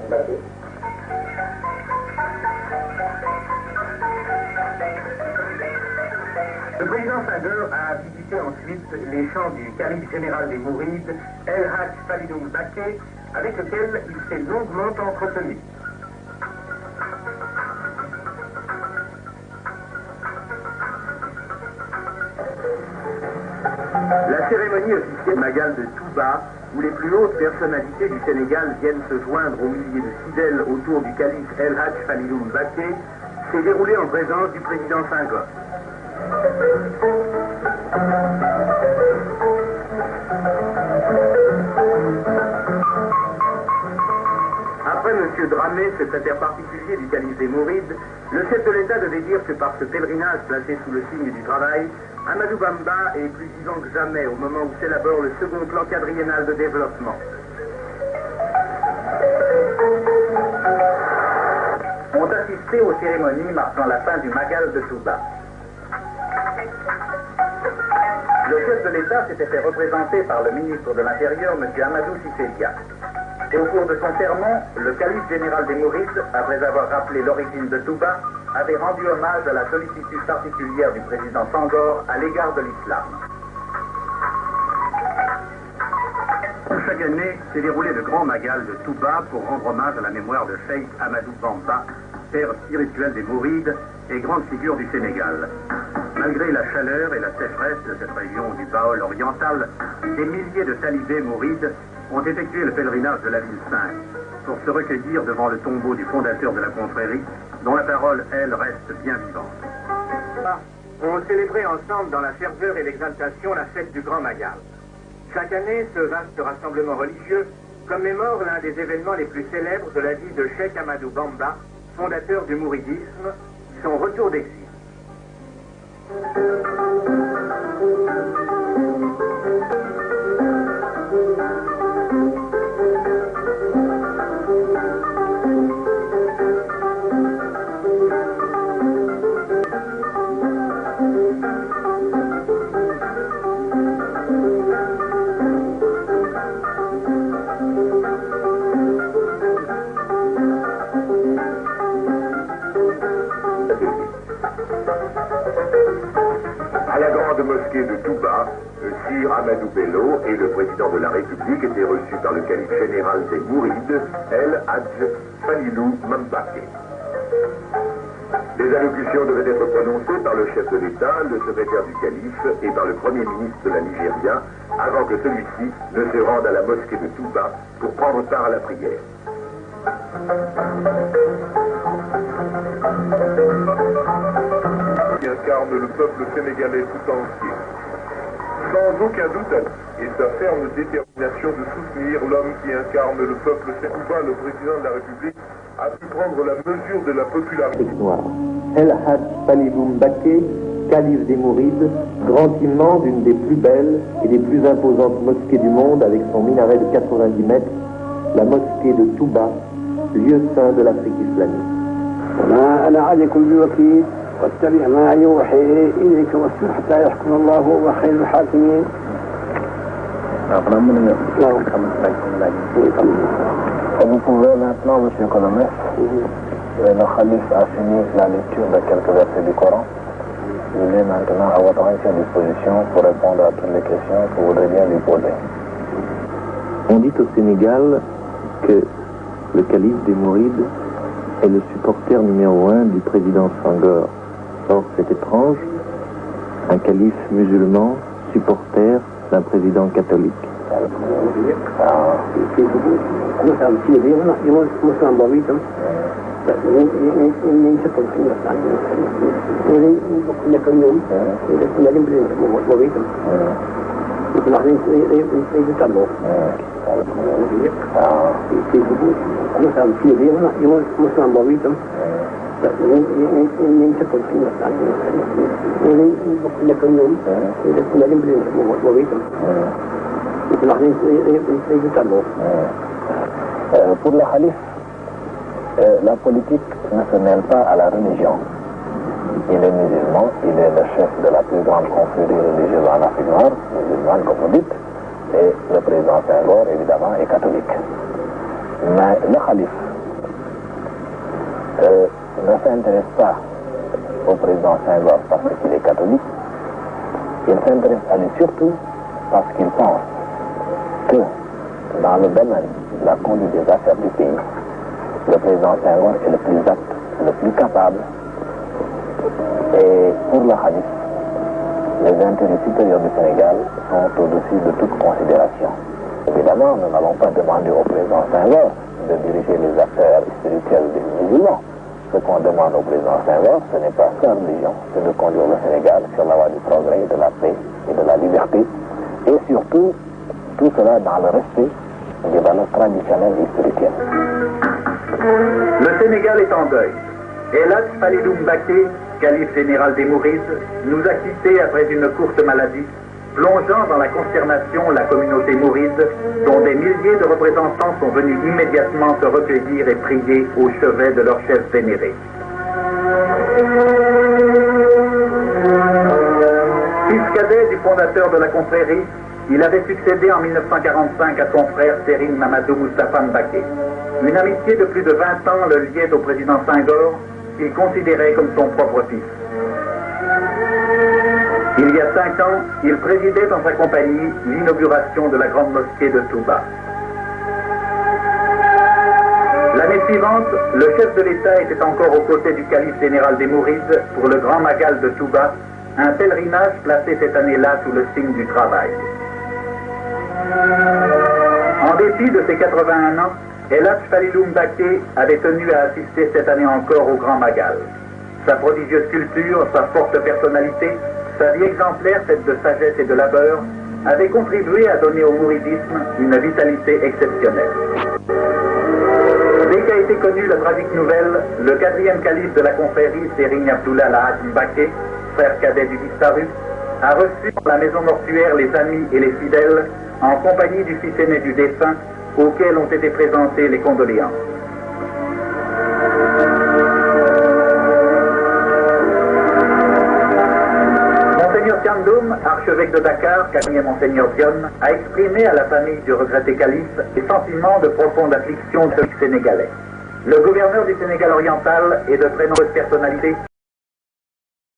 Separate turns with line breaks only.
Mbacké.
Le président Senghor a visité ensuite les champs du calife général des Mourides, El Hadj Falilou Mbacké, avec lequel il s'est longuement entretenu. La cérémonie officielle Magal de Touba, où les plus hautes personnalités du Sénégal viennent se joindre aux milliers de fidèles autour du calife El Hadj Falilou Mbacké, s'est déroulée en présence du président Senghor. Après M. Dramé, secrétaire particulier du calife des Mourides, le chef de l'État devait dire que par ce pèlerinage placé sous le signe du travail, Amadou Bamba est plus vivant que jamais au moment où s'élabore le second plan quadriennal de développement. Ont assisté aux cérémonies marquant la fin du Magal de Touba. Le chef de l'État s'était fait représenter par le ministre de l'Intérieur, M. Amadou Cissé Dia. Au cours de son sermon, le calife général des Mourides, après avoir rappelé l'origine de Touba, avait rendu hommage à la sollicitude particulière du président Senghor à l'égard de l'islam. Chaque année s'est déroulé le grand Magal de Touba pour rendre hommage à la mémoire de Cheikh Amadou Bamba, père spirituel des Mourides et grande figure du Sénégal. Malgré la chaleur et la sécheresse de cette région du Baol oriental, des milliers de talibés mourides ont effectué le pèlerinage de la ville sainte pour se recueillir devant le tombeau du fondateur de la confrérie, dont la parole, elle, reste bien vivante. On célébrait ensemble dans la ferveur et l'exaltation la fête du Grand Magal. Chaque année, ce vaste rassemblement religieux commémore l'un des événements les plus célèbres de la vie de Cheikh Amadou Bamba, fondateur du mouridisme, son retour d'exil.
À la grande mosquée de Touba, Sir Amadou Bello et le président de la République étaient reçus par le calife général des Mourides, El Hadj Falilou Mbacké. Les allocutions devaient être prononcées par le chef de l'État, le secrétaire du calife et par le premier ministre de la Nigeria, avant que celui-ci ne se rende à la mosquée de Touba pour prendre part à la prière.
Qui incarne le peuple sénégalais tout entier. Sans aucun doute, et sa ferme détermination de soutenir l'homme qui incarne le peuple sénégalais, le président de la République a pu prendre la mesure de la popularité.
El Hadj Falilou Mbacké, calife des Mourides, grand imam d'une des plus belles et des plus imposantes mosquées du monde avec son minaret de 90 mètres, la mosquée de Touba, lieu saint de l'Afrique islamique.
أنا عليكم بوكيل واتبع ما يوحي إليك واصبر حتى يحكم الله وهو خير الحاكمين.
Vous pouvez maintenant, Monsieur Colomès, le Khalif a fini la lecture de quelques versets du Coran. Il est maintenant à votre entière disposition pour répondre à toutes les questions que vous voudrez bien lui poser.
On dit au Sénégal que le calife des Mourides est le supporter numéro 1 du président Senghor. Or, c'est étrange, un calife musulman, supporter d'un président catholique.
Pour le Khalif, la politique ne se mêle pas à la religion. Il est musulman, il est le chef de la plus grande confrérie religieuse en Afrique noire, musulmane comme vous dites, et le président Senghor, évidemment, est catholique. Mais le Khalif ne s'intéresse pas au président Senghor parce qu'il est catholique, il s'intéresse à lui surtout parce qu'il pense que dans le domaine de la conduite des affaires du pays, le président Senghor est le plus apte, le plus capable. Et pour le Khalif, les intérêts supérieurs du Sénégal sont au-dessus de toute considération. Évidemment, nous n'allons pas demander au président Senghor de diriger les affaires spirituelles des musulmans. Ce qu'on demande au président Senghor, ce n'est pas sa religion, c'est de conduire le Sénégal sur la voie du progrès, de la paix et de la liberté. Et surtout, tout cela dans le respect des valeurs traditionnelles et spirituelles.
Le Sénégal est en deuil. El Hadj Falilou Mbacké, calife général des Mourides, nous a quittés après une courte maladie, plongeant dans la consternation la communauté mouride, dont des milliers de représentants sont venus immédiatement se recueillir et prier au chevet de leur chef vénéré. Fils cadet du fondateur de la confrérie, il avait succédé en 1945 à son frère Serigne Mamadou Moustapha Mbacké. Une amitié de plus de 20 ans le liait au président Senghor, qu'il considérait comme son propre fils. Il y a 5 ans, il présidait dans sa compagnie l'inauguration de la grande mosquée de Touba. L'année suivante, le chef de l'État était encore aux côtés du calife général des Mourides pour le grand magal de Touba, un pèlerinage placé cette année-là sous le signe du travail. En dépit de ses 81 ans, El Hadj Falilou Mbacké avait tenu à assister cette année encore au Grand Magal. Sa prodigieuse culture, sa forte personnalité, sa vie exemplaire faite de sagesse et de labeur, avaient contribué à donner au mouridisme une vitalité exceptionnelle. Dès qu'a été connue la tragique nouvelle, le 4e calife de la confrérie, Serigne Abdoullah Lahad Mbacké, frère cadet du disparu, a reçu dans la maison mortuaire les amis et les fidèles en compagnie du fils aîné du défunt, auxquels ont été présentées les condoléances. Monseigneur Thiandoum, archevêque de Dakar, qu'admire Monseigneur Dione, a exprimé à la famille du regretté calife les sentiments de profonde affliction de ce Sénégalais. Le gouverneur du Sénégal oriental et de très nombreuses personnalités